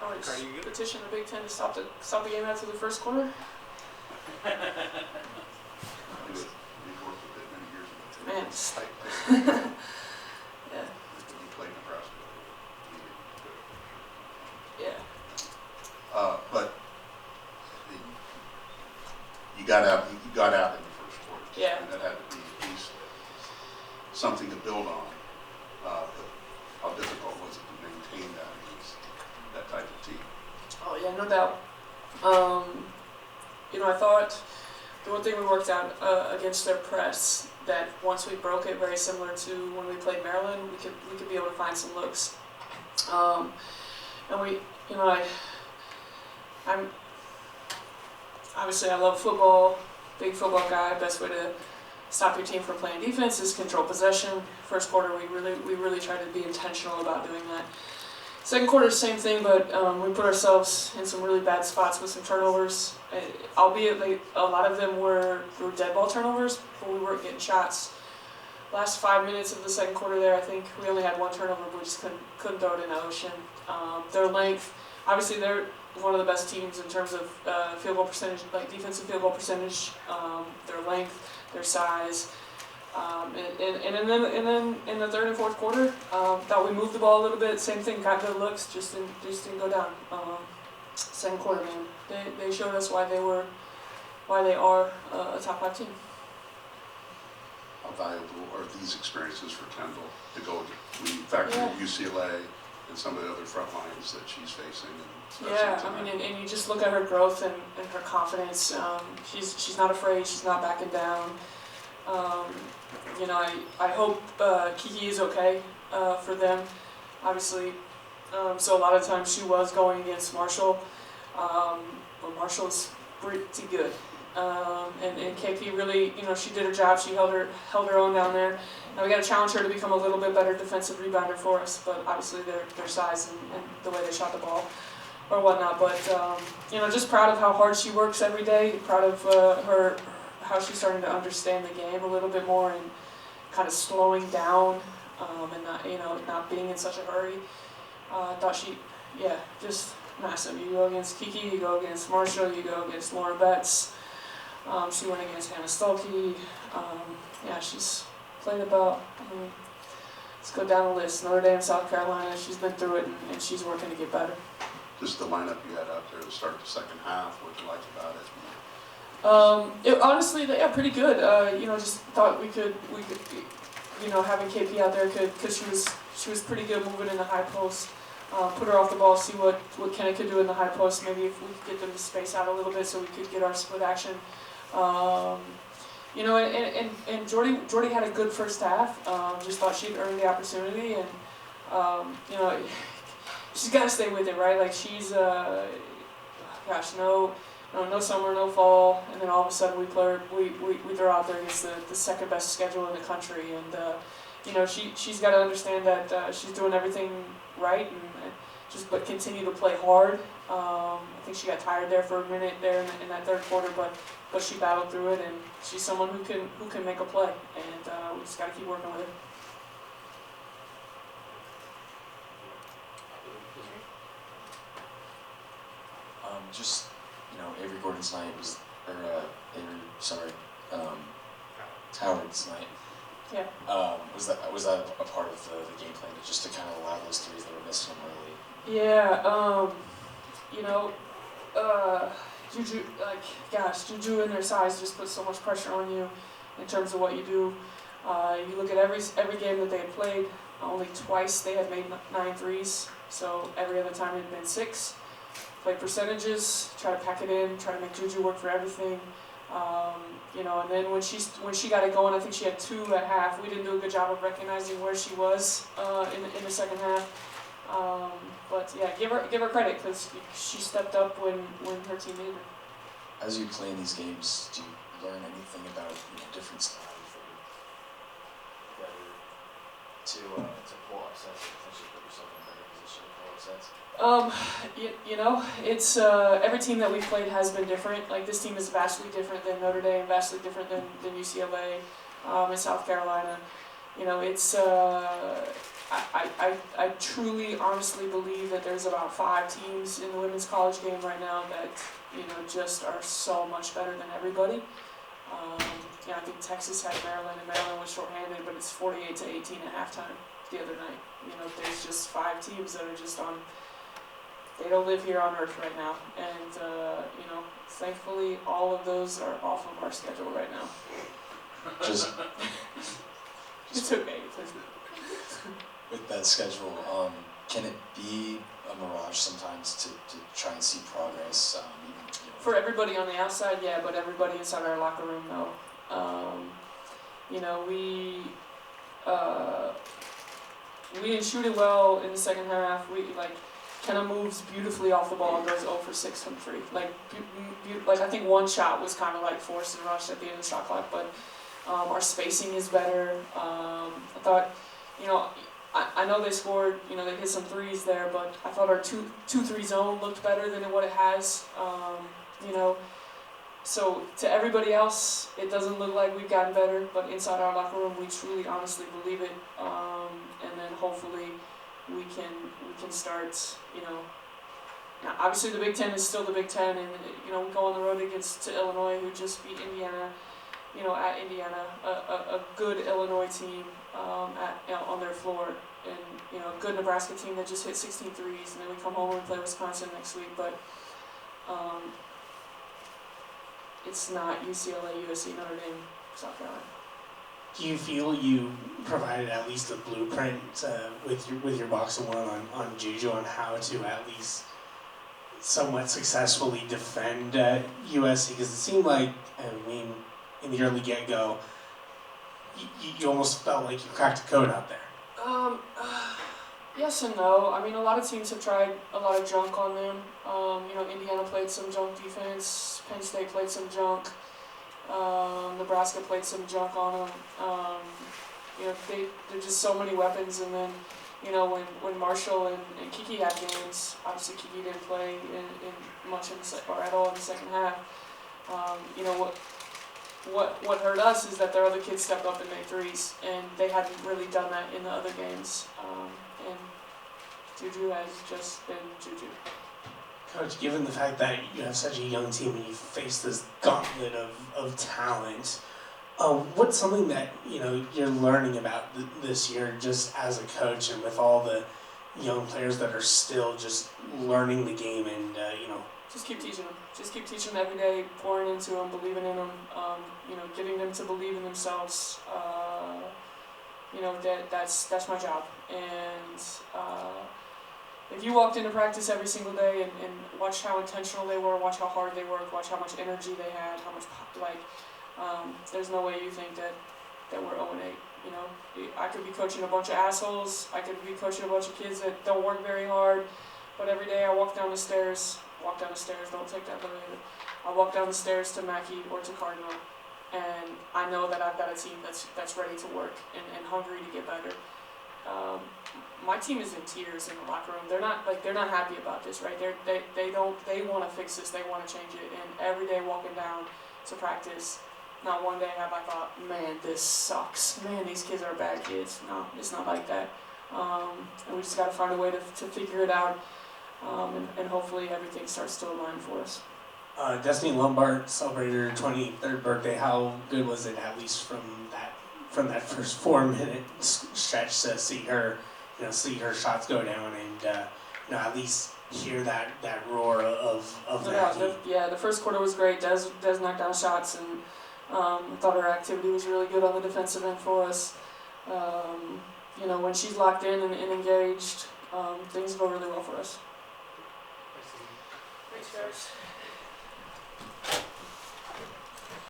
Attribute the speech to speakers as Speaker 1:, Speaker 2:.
Speaker 1: Are you petition the Big Ten to stop the game after the first quarter? Man, just yeah. Yeah.
Speaker 2: But you got out in the first quarter.
Speaker 1: Yeah.
Speaker 2: And that had to be at least something to build on. But how difficult was it to maintain that against that type of team?
Speaker 1: Oh yeah, no doubt. I thought the one thing we worked out against their press, that once we broke it, very similar to when we played Maryland, we could be able to find some looks. And we, I'm obviously I love football, big football guy. Best way to stop your team from playing defense is control possession. First quarter, we really tried to be intentional about doing that. Second quarter, same thing, but we put ourselves in some really bad spots with some turnovers. Albeit a lot of them were dead ball turnovers, but we weren't getting shots. Last 5 minutes of the second quarter there, I think we only had one turnover, but we just couldn't throw it in the ocean. Their length, obviously they're one of the best teams in terms of field goal percentage, like defensive field goal percentage, their length, their size. And then in the third and fourth quarter, thought we moved the ball a little bit. Same thing, got good looks, just didn't go down. Second quarter, man, they showed us why they are a top 5 team.
Speaker 2: How valuable are these experiences for Kendall to go to? We factor in UCLA and some of the other front lines that she's facing.
Speaker 1: And you just look at her growth and her confidence. She's not afraid. She's not backing down. I hope Kiki is okay for them, obviously. So a lot of times she was going against Marshall, but Marshall's pretty good. And KP really, she did her job. She held her own down there. Now we got to challenge her to become a little bit better defensive rebounder for us. But obviously their size and the way they shot the ball or whatnot. But just proud of how hard she works every day. Proud of her, how she's starting to understand the game a little bit more and kind of slowing down and not being in such a hurry. Thought just massive. You go against Kiki, you go against Marshall, you go against Laura Betts. She went against Hannah Stolke. She's played about, let's go down the list. Notre Dame, South Carolina, she's been through it and she's working to get better.
Speaker 2: Just the lineup you had out there to start the second half, what you liked about it?
Speaker 1: Honestly, pretty good. Just thought we could, having KP out there because she was pretty good moving in the high post. Put her off the ball, see what Kenna could do in the high post. Maybe if we could get them to space out a little bit so we could get our split action. And Jordy had a good first half. Just thought she'd earned the opportunity, and she's got to stay with it, right? Like she's, no summer, no fall, and then all of a sudden we throw out there against the second best schedule in the country, and she's got to understand that she's doing everything right, and but continue to play hard. I think she got tired there for a minute there in that third quarter, but she battled through it, and she's someone who can make a play, and we just got to keep working with her.
Speaker 3: Avery Gordon's night was, Howard's night.
Speaker 1: Yeah.
Speaker 3: Was that a part of the game plan just to kind of allow those threes that were missed from early?
Speaker 1: Yeah. Juju and their size just put so much pressure on you in terms of what you do. You look at every game that they had played. Only twice they had made 9 threes, so every other time it had been 6. Play percentages, try to pack it in, try to make Juju work for everything. And then when she got it going, I think she had 2 at half. We didn't do a good job of recognizing where she was in the second half. But yeah, give her credit because she stepped up when her team needed her.
Speaker 3: As you play in these games, do you learn anything about different styles to pull upsets and potentially put yourself in a better position to pull upsets?
Speaker 1: It's every team that we've played has been different. Like this team is vastly different than Notre Dame, vastly different than UCLA, and South Carolina. you know, it's I truly, honestly believe that there's about 5 teams in the women's college game right now that, you know, just are so much better than everybody. Yeah, I think Texas had Maryland, and Maryland was shorthanded, but it's 48-18 at halftime the other night. You know, there's just 5 teams that are just on. They don't live here on Earth right now, and you know, thankfully, all of those are off of our schedule right now.
Speaker 4: Just
Speaker 1: It's okay.
Speaker 4: with that schedule, can it be a mirage sometimes to try and see progress? Even, you know,
Speaker 1: For everybody on the outside, yeah, but everybody inside our locker room, no. You know, we didn't shoot it well in the second half. Kenna moves beautifully off the ball and goes 0 for 6 from 3. Like I think one shot was kind of like forced and rushed at the end of the shot clock, but our spacing is better. I thought, you know, I know they scored, you know, they hit some threes there, but I thought our 2-3 zone looked better than what it has. You know, so to everybody else, it doesn't look like we've gotten better, but inside our locker room, we truly, honestly believe it. And then hopefully we can start, you know. Now, obviously the Big Ten is still the Big Ten, and you know, we go on the road against Illinois, who just beat Indiana. You know, at Indiana, a good Illinois team on their floor, and you know, a good Nebraska team that just hit 16 threes, and then we come home and play Wisconsin next week. But it's not UCLA, USC, Notre Dame, South Carolina.
Speaker 5: Do you feel you provided at least a blueprint with your box of one on Juju on how to at least somewhat successfully defend USC? Because it seemed like, I mean, in the early get-go, you almost felt like you cracked a code out there.
Speaker 1: Yes and no. I mean, a lot of teams have tried a lot of junk on them. You know, Indiana played some junk defense. Penn State played some junk. Nebraska played some junk on them. You know, they're just so many weapons. And then, you know, when Marshall and Kiki had games, obviously Kiki didn't play in much or at all in the second half. You know what hurt us is that their other kids stepped up and made threes, and they hadn't really done that in the other games. And Juju has just been Juju.
Speaker 5: Coach, given the fact that you have such a young team and you face this gauntlet of talent, what's something that you know you're learning about this year, just as a coach, and with all the young players that are still just learning the game, and you know.
Speaker 1: Just keep teaching them. Just keep teaching them every day, pouring into them, believing in them. You know, getting them to believe in themselves. You know, that's my job. And if you walked into practice every single day and watched how intentional they were, watch how hard they worked, watch how much energy they had, how much there's no way you think that we're 0-8. You know, I could be coaching a bunch of assholes. I could be coaching a bunch of kids that don't work very hard. But every day I walk down the stairs, don't take that literally. I walk down the stairs to Mackey or to Cardinal, and I know that I've got a team that's ready to work and hungry to get better. My team is in tears in the locker room. They're not happy about this, right? They want to fix this. They want to change it. And every day walking down to practice, not one day have I thought, man, this sucks. Man, these kids are bad kids. No, it's not like that. And we just got to find a way to figure it out. And hopefully everything starts to align for us.
Speaker 5: Destiny Lombard celebrated her 23rd birthday. How good was it, at least from that first 4-minute stretch, to see her shots go down and you know, at least hear that roar of that heat?
Speaker 1: Yeah, the first quarter was great. Des knocked down shots, and I thought her activity was really good on the defensive end for us. You know, when she's locked in and engaged, things go really well for us. Thanks, guys.